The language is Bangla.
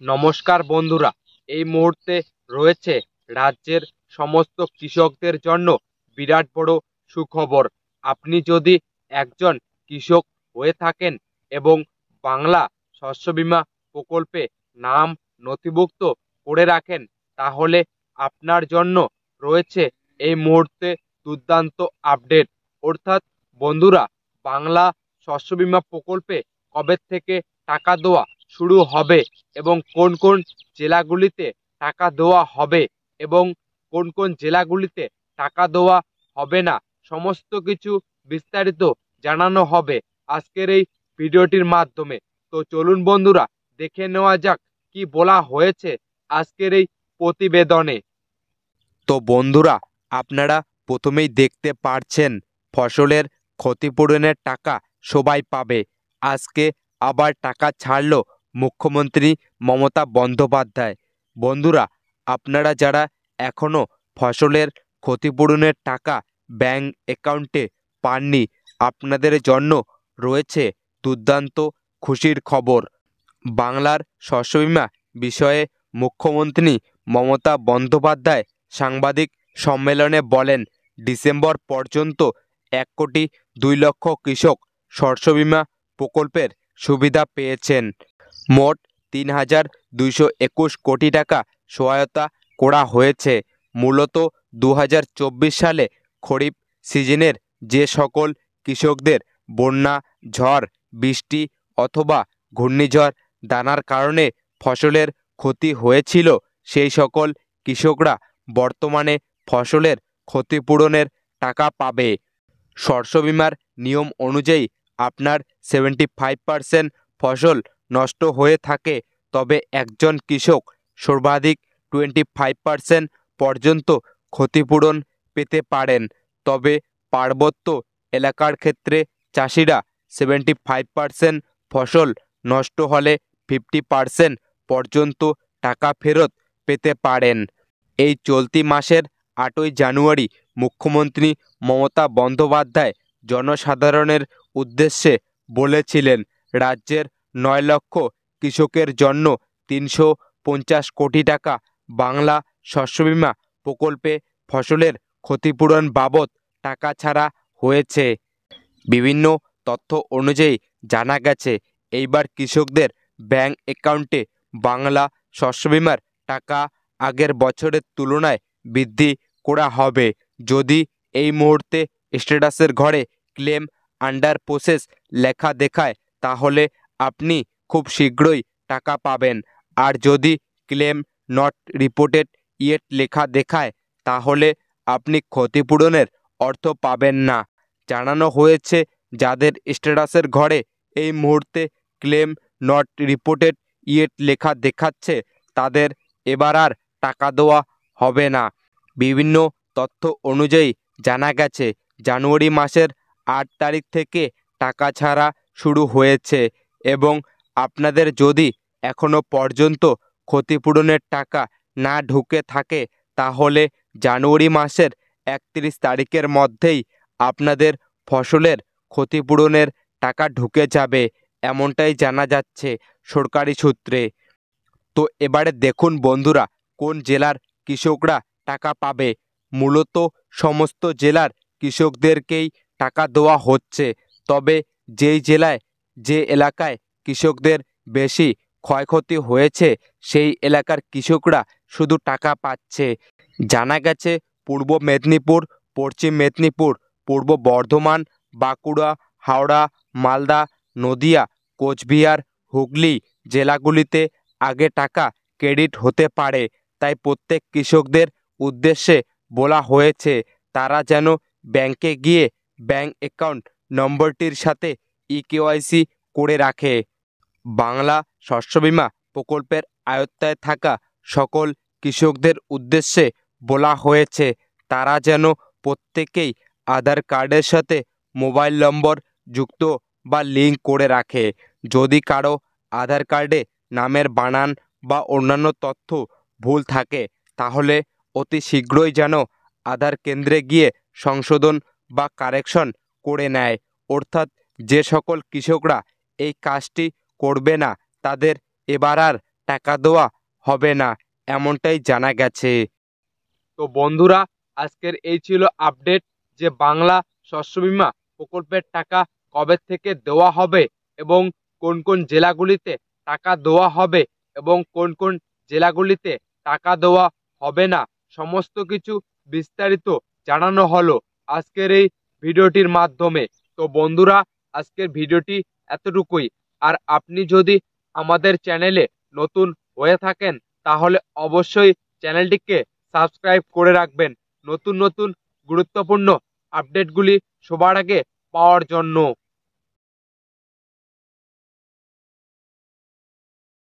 নমস্কার বন্ধুরা, এই মুহূর্তে রয়েছে রাজ্যের সমস্ত কৃষকদের জন্য বিরাট বড় সুখবর। আপনি যদি একজন কৃষক হয়ে থাকেন এবং বাংলা শস্য বীমা প্রকল্পে নাম নথিভুক্ত করে রাখেন, তাহলে আপনার জন্য রয়েছে এই মুহূর্তে দুর্দান্ত আপডেট। অর্থাৎ বন্ধুরা, বাংলা শস্য বীমা প্রকল্পে কবে থেকে টাকা দেওয়া শুরু হবে এবং কোন কোন জেলাগুলিতে টাকা দেওয়া হবে এবং কোন কোন জেলাগুলিতে টাকা দেওয়া হবে না, সমস্ত কিছু বিস্তারিত জানানো হবে আজকের এই ভিডিওটির মাধ্যমে। তো চলুন বন্ধুরা, দেখে নেওয়া যাক কি বলা হয়েছে আজকের এই প্রতিবেদনে। তো বন্ধুরা, আপনারা প্রথমেই দেখতে পারছেন ফসলের ক্ষতিপূরণের টাকা সবাই পাবে। আজকে আবার টাকা ছাড়লো মুখ্যমন্ত্রী মমতা বন্দ্যোপাধ্যায়। বন্ধুরা, আপনারা যারা এখনও ফসলের ক্ষতিপূরণের টাকা ব্যাংক অ্যাকাউন্টে পাননি, আপনাদের জন্য রয়েছে দুর্দান্ত খুশির খবর। বাংলার শস্য বীমা বিষয়ে মুখ্যমন্ত্রী মমতা বন্দ্যোপাধ্যায় সাংবাদিক সম্মেলনে বলেন, ডিসেম্বর পর্যন্ত 1,02,00,000 কৃষক শস্য বীমা প্রকল্পের সুবিধা পেয়েছেন। মোট 3,221 কোটি টাকা সহায়তা করা হয়েছে। মূলত 2024 সালে খরিফ সিজনের যে সকল কৃষকদের বন্যা, ঝড় বৃষ্টি অথবা ঘূর্ণিঝড় দানার কারণে ফসলের ক্ষতি হয়েছিল, সেই সকল কৃষকরা বর্তমানে ফসলের ক্ষতিপূরণের টাকা পাবে। শস্য বীমার নিয়ম অনুযায়ী আপনার 75% ফসল নষ্ট হয়ে থাকে, তবে একজন কৃষক সর্বাধিক 25% পর্যন্ত ক্ষতিপূরণ পেতে পারেন। তবে পার্বত্য এলাকার ক্ষেত্রে চাষিরা 75% ফসল নষ্ট হলে 50% পর্যন্ত টাকা ফেরত পেতে পারেন। এই চলতি মাসের 8ই জানুয়ারি মুখ্যমন্ত্রী মমতা বন্দ্যোপাধ্যায় জনসাধারণের উদ্দেশ্যে বলেছিলেন, রাজ্যের 9 লক্ষ কৃষকের জন্য 350 কোটি টাকা বাংলা শস্য বীমা প্রকল্পে ফসলের ক্ষতিপূরণ বাবদ টাকা ছাড়া হয়েছে। বিভিন্ন তথ্য অনুযায়ী জানা গেছে, এইবার কৃষকদের ব্যাংক অ্যাকাউন্টে বাংলা শস্য বীমার টাকা আগের বছরের তুলনায় বৃদ্ধি করা হবে। যদি এই মুহূর্তে স্ট্যাটাসের ঘরে ক্লেম আন্ডার প্রসেস লেখা দেখায়, তাহলে আপনি খুব শীঘ্রই টাকা পাবেন। আর যদি ক্লেম নট রিপোর্টেড ইয়েট লেখা দেখায়, তাহলে আপনি ক্ষতিপূরণের অর্থ পাবেন না। জানানো হয়েছে, যাদের স্ট্যাটাসের ঘরে এই মুহূর্তে ক্লেম নট রিপোর্টেড ইয়েট লেখা দেখাচ্ছে, তাদের এবার আর টাকা দেওয়া হবে না। বিভিন্ন তথ্য অনুযায়ী জানা গেছে, জানুয়ারি মাসের 8 তারিখ থেকে টাকা ছাড়া শুরু হয়েছে এবং আপনাদের যদি এখনও পর্যন্ত ক্ষতিপূরণের টাকা না ঢুকে থাকে, তাহলে জানুয়ারি মাসের 31 তারিখের মধ্যেই আপনাদের ফসলের ক্ষতিপূরণের টাকা ঢুকে যাবে, এমনটাই জানা যাচ্ছে সরকারি সূত্রে। তো এবারে দেখুন বন্ধুরা, কোন জেলার কৃষকরা টাকা পাবে। মূলত সমস্ত জেলার কৃষকদেরকেই টাকা দেওয়া হচ্ছে, তবে যেই জেলায় যে এলাকায় কৃষকদের বেশি ক্ষয়ক্ষতি হয়েছে, সেই এলাকার কৃষকরা শুধু টাকা পাচ্ছে। জানা গেছে, পূর্ব মেদিনীপুর, পশ্চিম মেদিনীপুর, পূর্ব বর্ধমান, বাঁকুড়া, হাওড়া, মালদা, নদিয়া, কোচবিহার, হুগলি জেলাগুলিতে আগে টাকা ক্রেডিট হতে পারে। তাই প্রত্যেক কৃষকদের উদ্দেশ্যে বলা হয়েছে, তারা যেন ব্যাংকে গিয়ে ব্যাংক অ্যাকাউন্ট নম্বরটির সাথে ইকেওয়াইসি করে রাখে। বাংলা শস্য বীমা প্রকল্পের আওতায় থাকা সকল কৃষকদের উদ্দেশ্যে বলা হয়েছে, তারা যেন প্রত্যেকেই আধার কার্ডের সাথে মোবাইল নম্বর যুক্ত বা লিঙ্ক করে রাখে। যদি কারো আধার কার্ডে নামের বানান বা অন্যান্য তথ্য ভুল থাকে, তাহলে অতি শীঘ্রই যেন আধার কেন্দ্রে গিয়ে সংশোধন বা কারেকশন করে নেয়। অর্থাৎ যে সকল কৃষকরা এই কাজটি করবে না, তাদের এবার আর টাকা দেওয়া হবে না, এমনটাই জানা গেছে। তো বন্ধুরা, আজকের এই ছিল আপডেট যে বাংলা শস্য বীমা প্রকল্পের টাকা কবে থেকে দেওয়া হবে এবং কোন কোন জেলাগুলিতে টাকা দেওয়া হবে এবং কোন কোন জেলাগুলিতে টাকা দেওয়া হবে না, সমস্ত কিছু বিস্তারিত জানানো হলো আজকের এই ভিডিওটির মাধ্যমে। তো বন্ধুরা, আজকের ভিডিওটি এতটুকুই। আর আপনি যদি আমাদের চ্যানেলে নতুন হয়ে থাকেন তাহলে অবশ্যই চ্যানেলটিকে সাবস্ক্রাইব করে রাখবেন নতুন নতুন গুরুত্বপূর্ণ আপডেটগুলি সবার আগে পাওয়ার জন্য।